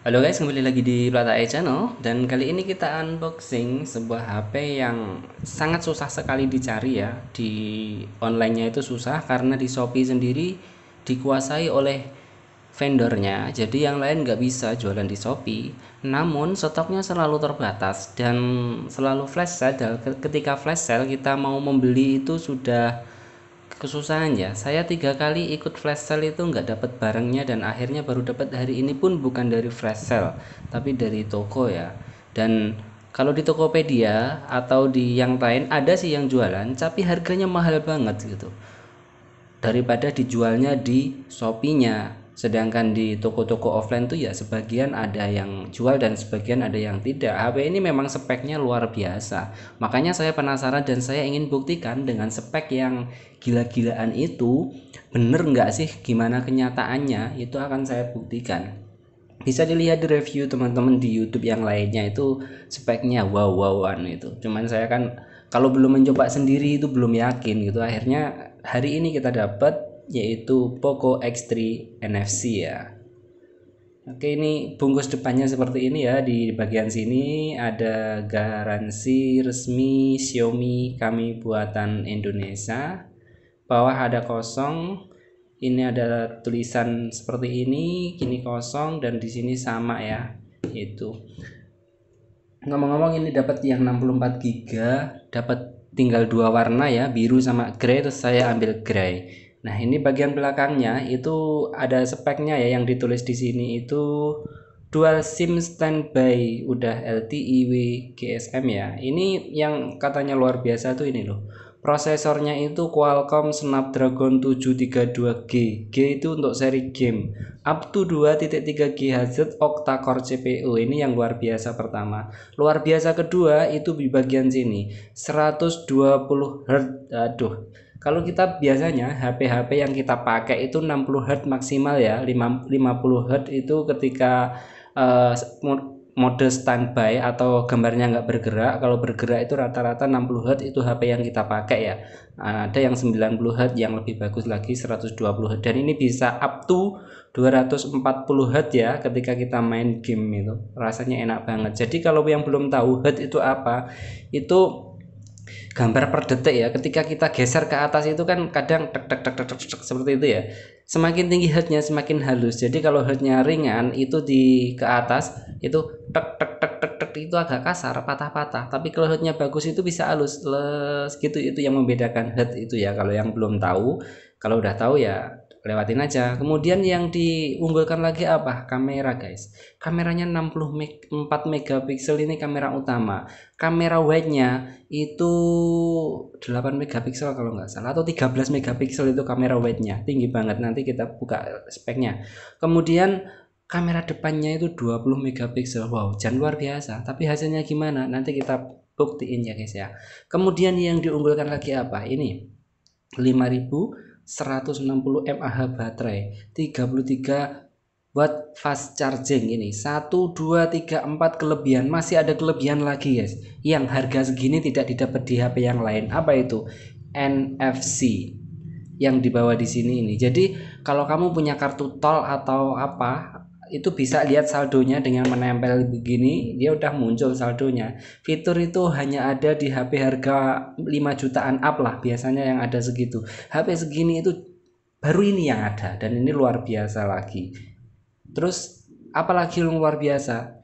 Halo guys, kembali lagi di Plata E Channel dan kali ini kita unboxing sebuah HP yang sangat susah sekali dicari ya. Di online-nya itu susah karena di Shopee sendiri dikuasai oleh vendornya. Jadi yang lain nggak bisa jualan di Shopee. Namun stoknya selalu terbatas dan selalu flash sale. Dan ketika flash sale kita mau membeli itu sudah kesusahan ya. Saya 3 kali ikut flash sale itu nggak dapat barangnya dan akhirnya baru dapat hari ini pun bukan dari flash sale tapi dari toko ya. Dan kalau di Tokopedia atau di yang lain ada sih yang jualan tapi harganya mahal banget gitu daripada dijualnya di Shopee-nya. Sedangkan di toko-toko offline tuh ya sebagian ada yang jual dan sebagian ada yang tidak. HP ini memang speknya luar biasa. Makanya saya penasaran dan saya ingin buktikan dengan spek yang gila-gilaan itu bener nggak sih gimana kenyataannya, itu akan saya buktikan. Bisa dilihat di review teman-teman di YouTube yang lainnya itu speknya wow-wowan itu. Cuman saya kan kalau belum mencoba sendiri itu belum yakin gitu. Akhirnya hari ini kita dapat yaitu Poco X3 NFC ya. Oke, ini bungkus depannya seperti ini ya. Di bagian sini ada garansi resmi Xiaomi, kami buatan Indonesia. Bawah ada kosong. Ini ada tulisan seperti ini kosong, dan di sini sama ya. Itu. Ngomong-ngomong ini dapat yang 64 GB, dapat tinggal dua warna ya, biru sama grey, terus saya ambil grey. Nah, ini bagian belakangnya itu ada speknya ya, yang ditulis di sini itu dual SIM standby, udah LTE GSM ya. Ini yang katanya luar biasa tuh ini loh. Prosesornya itu Qualcomm Snapdragon 732G. G itu untuk seri game. Up to 2.3 GHz octa-core CPU. Ini yang luar biasa pertama. Luar biasa kedua itu di bagian sini. 120 Hz. Aduh. Kalau kita biasanya HP-HP yang kita pakai itu 60 Hz maksimal ya. 50 Hz itu ketika mode standby atau gambarnya nggak bergerak. Kalau bergerak itu rata-rata 60 Hz itu HP yang kita pakai ya. Ada yang 90 Hz, yang lebih bagus lagi 120 Hz, dan ini bisa up to 240 Hz ya ketika kita main game. Itu rasanya enak banget. Jadi kalau yang belum tahu Hz itu apa, itu gambar per detik ya. Ketika kita geser ke atas itu kan kadang tek tek tek tek tek, tek seperti itu ya. Semakin tinggi headnya semakin halus. Jadi kalau headnya ringan itu di ke atas itu tek tek tek tek tek itu agak kasar, patah-patah. Tapi kalau headnya bagus itu bisa halus, les gitu. Itu yang membedakan head itu ya. Kalau yang belum tahu, kalau udah tahu ya lewatin aja. Kemudian yang diunggulkan lagi apa? Kamera guys. Kameranya 64 megapiksel, ini kamera utama. Kamera wide-nya itu 8 megapiksel kalau nggak salah, atau 13 megapiksel itu kamera wide-nya. Tinggi banget, nanti kita buka speknya. Kemudian kamera depannya itu 20 megapiksel. Wow, jangan luar biasa. Tapi hasilnya gimana? Nanti kita buktiin ya guys ya. Kemudian yang diunggulkan lagi apa? Ini 5160 mAh baterai, 33 watt fast charging. Ini 1 2 3 4 kelebihan. Masih ada kelebihan lagi guys yang harga segini tidak didapat di HP yang lain. Apa itu? NFC yang dibawa di sini ini. Jadi kalau kamu punya kartu tol atau apa, itu bisa lihat saldonya dengan menempel begini, dia udah muncul saldonya. Fitur itu hanya ada di HP harga 5 jutaan up lah biasanya yang ada segitu. HP segini itu baru ini yang ada, dan ini luar biasa lagi. Terus apalagi yang luar biasa?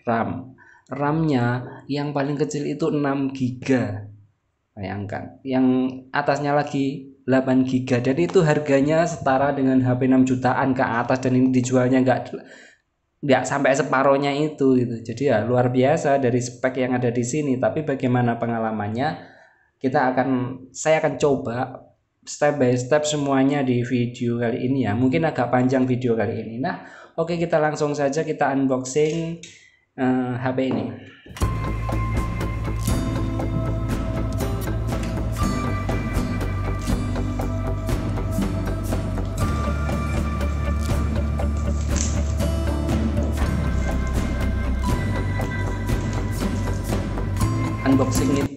RAM-nya yang paling kecil itu 6 GB. Bayangkan, yang atasnya lagi 8 GB, dan itu harganya setara dengan HP 6 jutaan ke atas, dan ini dijualnya nggak sampai separohnya itu gitu. Jadi ya luar biasa dari spek yang ada di sini. Tapi bagaimana pengalamannya, saya akan coba step by step semuanya di video kali ini ya. Mungkin agak panjang video kali ini. Nah, oke, kita langsung saja kita unboxing HP ini.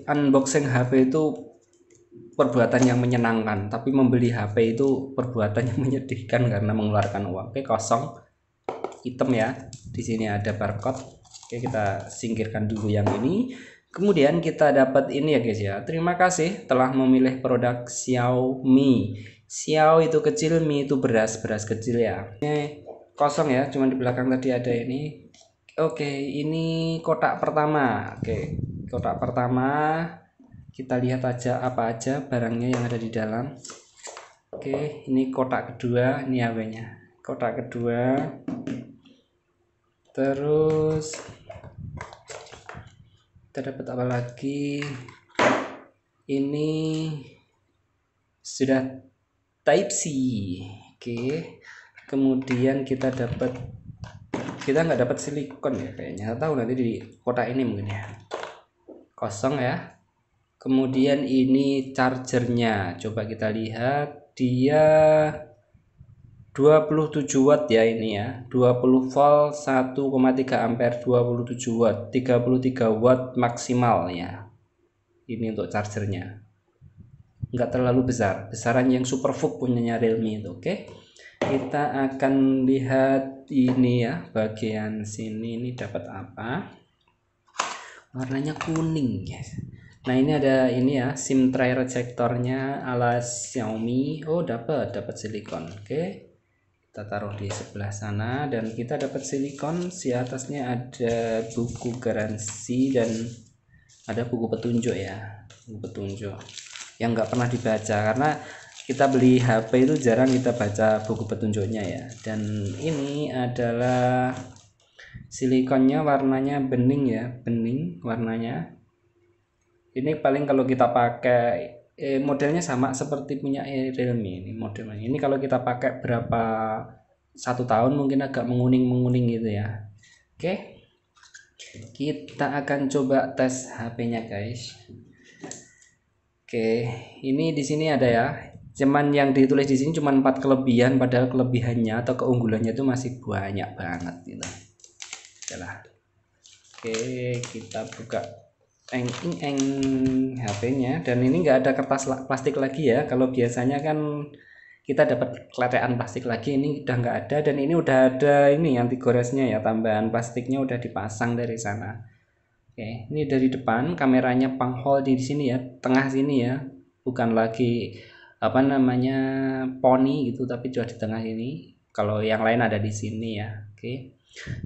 Unboxing HP itu perbuatan yang menyenangkan, tapi membeli HP itu perbuatan yang menyedihkan karena mengeluarkan uang. Oke, kosong. hitam ya. Di sini ada barcode. Oke, kita singkirkan dulu yang ini. Kemudian kita dapat ini ya guys ya. Terima kasih telah memilih produk Xiaomi. Xiao itu kecil, Mi itu beras kecil ya. Ini kosong ya, cuman di belakang tadi ada ini. Oke, ini kotak pertama. Oke, kotak pertama kita lihat aja apa aja barangnya yang ada di dalam. Oke, ini kotak kedua, ini HP-nya. Kotak kedua. Terus kita dapat apa lagi? Ini sudah Type C. Oke. Kemudian kita nggak dapat silikon ya kayaknya. Tahu nanti di kotak ini mungkin ya. Kosong ya. Kemudian ini chargernya. Coba kita lihat, dia 27 watt ya ini ya. 20 volt 1,3 ampere 27 watt. 33 watt maksimal ya. Ini untuk chargernya. Enggak terlalu besar. Besaran yang Superfook punyanya Realme itu, oke. Kita akan lihat ini ya, bagian sini ini dapat apa? Warnanya kuning guys. Nah, ini ada ini ya, SIM tray receptornya ala Xiaomi. Oh, dapat silikon. Oke. Kita taruh di sebelah sana dan kita dapat silikon. Di atasnya ada buku garansi dan ada buku petunjuk ya. Buku petunjuk yang nggak pernah dibaca karena kita beli HP itu jarang kita baca buku petunjuknya ya. Dan ini adalah silikonnya, warnanya bening ya, bening warnanya. Ini paling kalau kita pakai modelnya sama seperti punya Realme ini modelnya. Ini kalau kita pakai berapa 1 tahun mungkin agak menguning gitu ya. Oke, kita akan coba tes HP-nya guys. Oke, ini di sini ada ya. Cuman yang ditulis di sini cuma 4 kelebihan, padahal kelebihannya atau keunggulannya itu masih banyak banget gitu. Yalah. Oke, kita buka HP-nya dan ini enggak ada kertas plastik lagi ya. Kalau biasanya kan kita dapat kletekan plastik lagi, ini udah enggak ada dan ini udah ada ini anti goresnya ya, tambahan plastiknya udah dipasang dari sana. Oke, ini dari depan kameranya panghole di sini ya, tengah sini ya. Bukan lagi apa namanya poni gitu tapi sudah di tengah ini. Kalau yang lain ada di sini ya. Oke.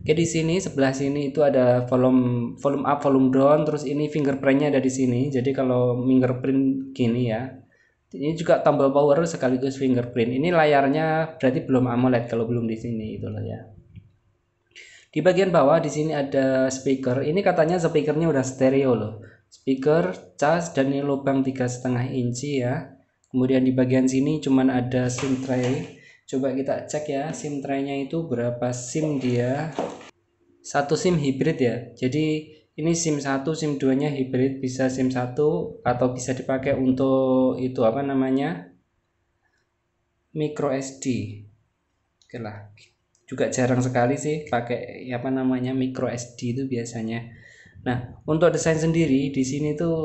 Oke, di sini sebelah sini itu ada volume up, volume down, terus ini fingerprintnya ada di sini. Jadi kalau fingerprint gini ya. Ini juga tombol power sekaligus fingerprint. Ini layarnya berarti belum AMOLED kalau belum di sini itulah ya. Di bagian bawah di sini ada speaker. Ini katanya speakernya udah stereo loh. Speaker, cas dan ini lubang 3,5 inci ya. Kemudian di bagian sini cuman ada SIM tray. Coba kita cek ya, SIM tray-nya itu berapa SIM dia. Satu SIM hybrid ya. Jadi ini SIM 1, SIM 2-nya hybrid, bisa SIM 1 atau bisa dipakai untuk itu apa namanya? Micro SD. Oke lah. Juga jarang sekali sih pakai apa namanya micro SD itu biasanya. Nah, untuk desain sendiri di sini tuh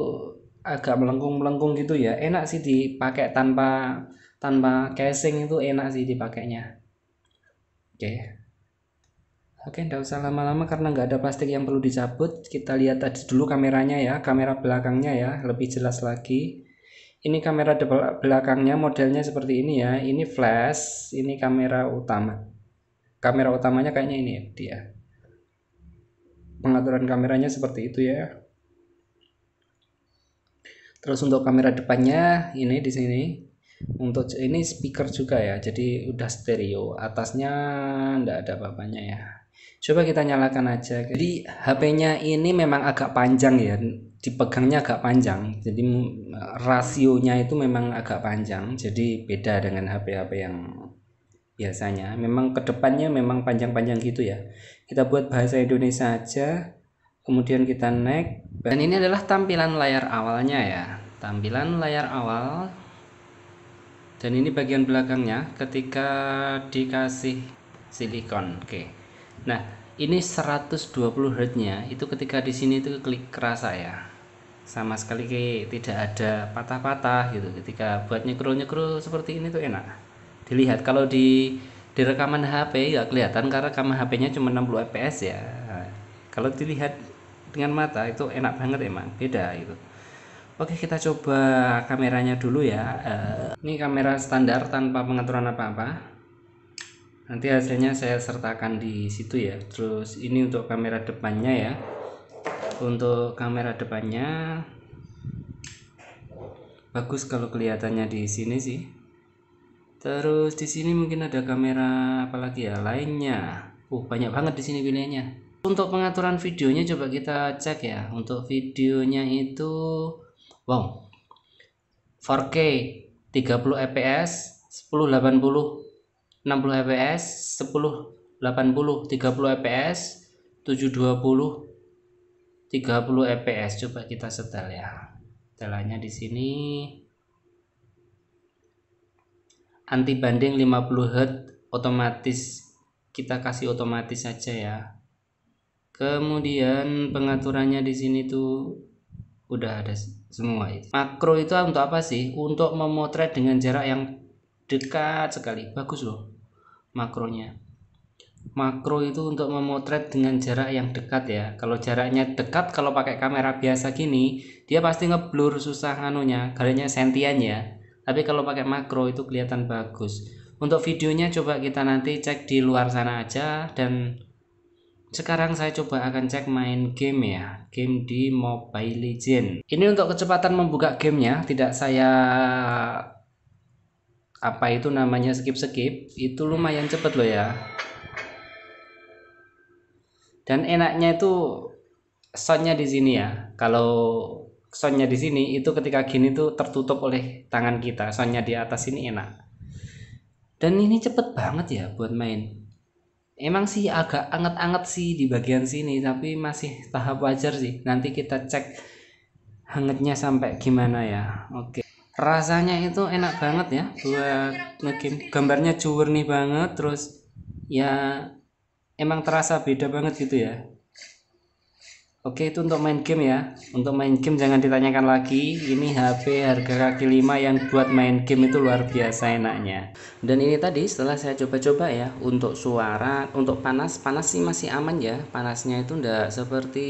agak melengkung-melengkung gitu ya. Enak sih dipakai tanpa casing, itu enak sih dipakainya. Oke, enggak usah lama-lama karena nggak ada plastik yang perlu dicabut. Kita lihat tadi dulu kameranya ya, kamera belakangnya ya, lebih jelas lagi. Ini kamera belakangnya modelnya seperti ini ya. Ini flash, ini kamera utama. Kamera utamanya kayaknya ini dia. Pengaturan kameranya seperti itu ya. Terus untuk kamera depannya ini di sini. Untuk ini speaker juga ya. Jadi udah stereo. Atasnya enggak ada apa-apanya ya. Coba kita nyalakan aja. Jadi HP-nya ini memang agak panjang ya. Dipegangnya agak panjang. Jadi rasionya itu memang agak panjang. Jadi beda dengan HP-HP yang biasanya. Memang kedepannya memang panjang-panjang gitu ya. Kita buat bahasa Indonesia aja. Kemudian kita next. Dan ini adalah tampilan layar awalnya ya. Tampilan layar awal. Dan ini bagian belakangnya ketika dikasih silikon. Oke. Nah, ini 120 Hz nya itu ketika di sini itu klik kerasa ya. Sama sekali tidak ada patah-patah gitu. Ketika buat nyekrol seperti ini tuh enak. Dilihat kalau di Di rekaman HP nggak kelihatan karena rekaman HP-nya cuma 60 fps ya. Kalau dilihat dengan mata itu enak banget, emang beda itu. Oke, kita coba kameranya dulu ya. Ini kamera standar tanpa pengaturan apa-apa. Nanti hasilnya saya sertakan di situ ya. Terus ini untuk kamera depannya ya. Untuk kamera depannya bagus kalau kelihatannya di sini sih. Terus di sini mungkin ada kamera apalagi ya lainnya. Banyak banget di sini pilihannya. Untuk pengaturan videonya coba kita cek ya. Untuk videonya itu wow, 4K 30 fps 1080 60 fps 1080 30 fps 720 30 fps. Coba kita setel ya. Setelannya di sini anti banding 50 Hz otomatis, kita kasih otomatis saja ya. Kemudian pengaturannya di sini tuh udah ada semua itu. Makro itu untuk apa sih? Untuk memotret dengan jarak yang dekat sekali. Bagus loh makronya. Makro itu untuk memotret dengan jarak yang dekat ya. Kalau jaraknya dekat, kalau pakai kamera biasa gini, dia pasti ngeblur, susah anunya, garisnya sentian ya. Tapi kalau pakai makro itu kelihatan bagus. Untuk videonya coba kita nanti cek di luar sana aja. Dan sekarang saya coba akan cek main game ya. Game di Mobile Legends. Ini untuk kecepatan membuka gamenya, tidak saya apa itu namanya skip-skip. Itu lumayan cepet loh ya. Dan enaknya itu soundnya di sini ya. Kalau soundnya di sini itu ketika gini tuh tertutup oleh tangan kita. Soundnya di atas ini enak. Dan ini cepet banget ya buat main. Emang sih agak anget-anget sih di bagian sini, tapi masih tahap wajar sih. Nanti kita cek hangatnya sampai gimana ya. Oke. Rasanya itu enak banget ya buat ngegame. Gambarnya jernih banget, terus ya emang terasa beda banget gitu ya. Oke, itu untuk main game ya. Untuk main game jangan ditanyakan lagi. Ini HP harga kaki 5 yang buat main game itu luar biasa enaknya. Dan ini tadi setelah saya coba-coba ya, untuk suara, untuk panas sih masih aman ya. Panasnya itu enggak seperti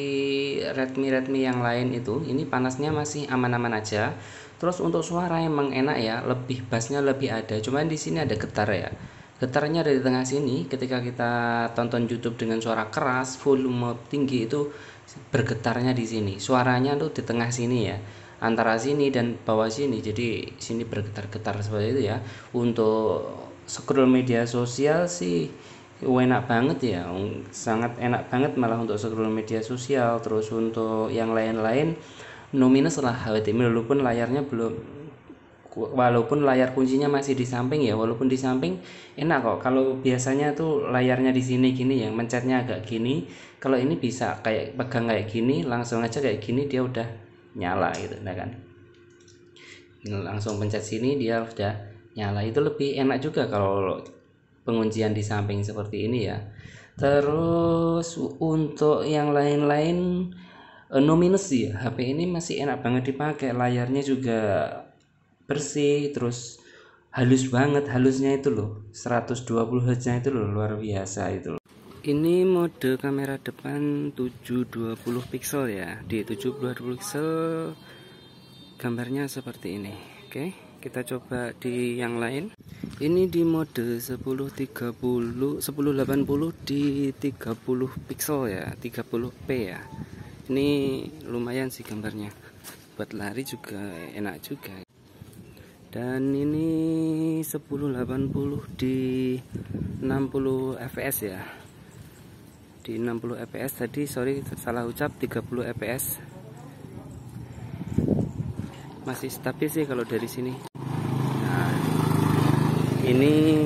Redmi yang lain itu. Ini panasnya masih aman-aman aja. Terus untuk suara emang enak ya, lebih bassnya lebih ada. Cuman di sini ada getar ya. Getarnya ada di tengah sini. Ketika kita tonton YouTube dengan suara keras, volume tinggi itu bergetarnya di sini. Suaranya tuh di tengah sini ya, antara sini dan bawah sini. Jadi sini bergetar-getar seperti itu ya. Untuk scroll media sosial sih enak banget ya, sangat enak banget malah untuk scroll media sosial. Terus untuk yang lain-lain no minus lah walaupun layarnya belum, walaupun layar kuncinya masih di samping ya, walaupun di samping enak kok. Kalau biasanya tuh layarnya di sini gini ya, mencetnya agak gini. Kalau ini bisa kayak pegang kayak gini, langsung aja kayak gini dia udah nyala gitu, nah kan. Langsung pencet sini dia udah nyala. Itu lebih enak juga kalau penguncian di samping seperti ini ya. Terus untuk yang lain-lain no minus sih ya, HP ini masih enak banget dipakai. Layarnya juga bersih, terus halus banget, halusnya itu loh, 120 Hz nya itu loh, luar biasa itu loh. Ini mode kamera depan 720 pixel ya. Di 720 pixel gambarnya seperti ini. Oke, kita coba di yang lain. Ini di mode 1080 di 30 pixel ya, 30p ya. Ini lumayan sih gambarnya, buat lari juga enak juga. Dan ini 1080 di 60 fps ya. Di 60 fps tadi, sorry salah ucap, 30 fps. Masih stabil sih kalau dari sini. Nah, ini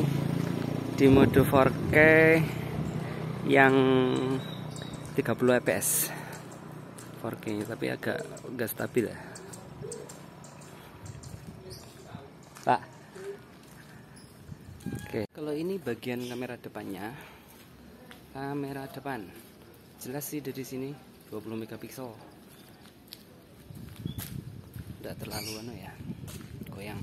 di mode 4K yang 30 fps. 4K tapi agak stabil ya. Pak. Oke, kalau ini bagian kamera depannya. Kamera depan. Jelas sih dari sini 20 megapiksel. Enggak terlalu ya. Goyang.